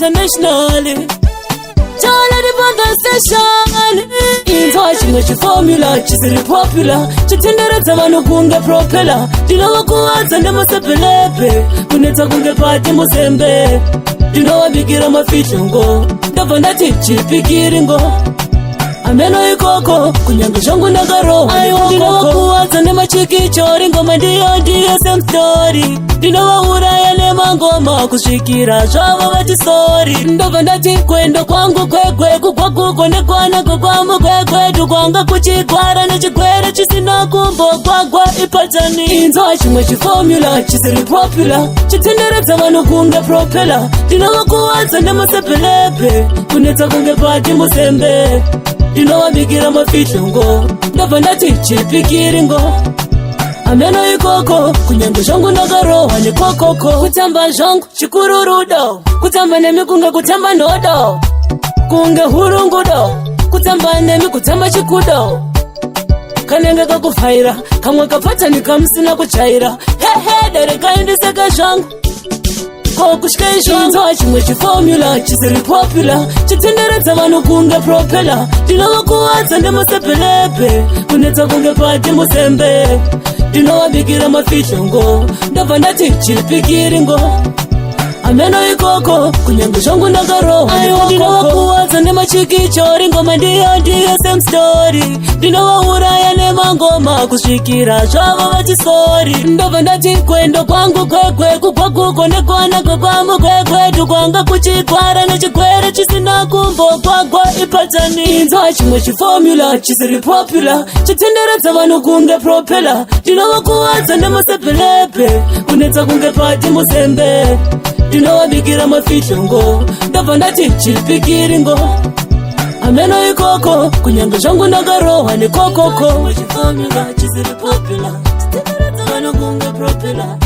internationally. Chala di banda station. Inzwa chimwe chiformula chisiri popular. Chitenderedza vanhu kunge propeller. Ndinova kuwadza nemasepelepe. Kunetsa kunge pati muzembe. Ndinovabikira mafihlongo. Ndabva ndati chipikiringo. Ameno ikoko kunyange zvangu ndakarohwa ndinova kuwadza nemachikichori. Ngoma ndiyo same story. Ndinovauraya nemangoma kusvikira zvavo vati sorry. Ndobva ndati kwendo kwangu kwekwe kugwaguko nekwanako kwamugwekwedu kwanga kuchigwara nechigwere chisina kumbogwagwa ipatani. Inzwa chimwe chiformula chisiri popular. Chitenderedza vanhu kunge propeller. Ndinova kuwadza nemasepelepe. Kunetsa kunge pati muzembe. Ndinovabikira mafihlongo. Ndobva ndati chipikiringo. Ameno ikoko kunyange zvangu ndakarohwa nekokoko. Kutamba zvangu chikururudo. Kutamba nemi kunge kutamba nhodo. Kunge hurungudo. Kutamba nemi kutamba chikudo. Kanenge kakuvhaira kamwe kapatani kamusina kuchaira. Hehe dere kaindiseka zvangu kokushkeizvanzwa chimwe chiformula chisiri popular. Chitenderedza vanhu kunge propeller. Ndinova kuwadza nemasepelepe. Kunetsa kunge pati muzembe. Ndinovabikira mafihlongo. Ndabva ndati chipikiringo. Ameno ikoko kunyange zvangu ndakarohwa ndinova kuwadza nemachikichori. Ngoma ndiyo same story. Ndinovauraya nemangoma kusvikira zvavo vati sorry. Ndobva ndati kwendo kwangu kwekwe kugwaguko nekwanako kwamugwekwedu kwanga kuchigwara nechigwere chisina kumbogwagwa ipatani. Inzwa chimwe chiformula chisiri popular. Chitenderedza vanhu kunge propeller. Ndinova kuwadza nemasepelepe. Kunetsa kunge pati muzembe. Ndinovabikira mafihlongo. Ndobva ndati chipikiringo. Ameno ikoko kunyange zvangu ndakarohwa nekokoko. Chiformula chisiri popular. Chitenderedza vanhu kunge propeller.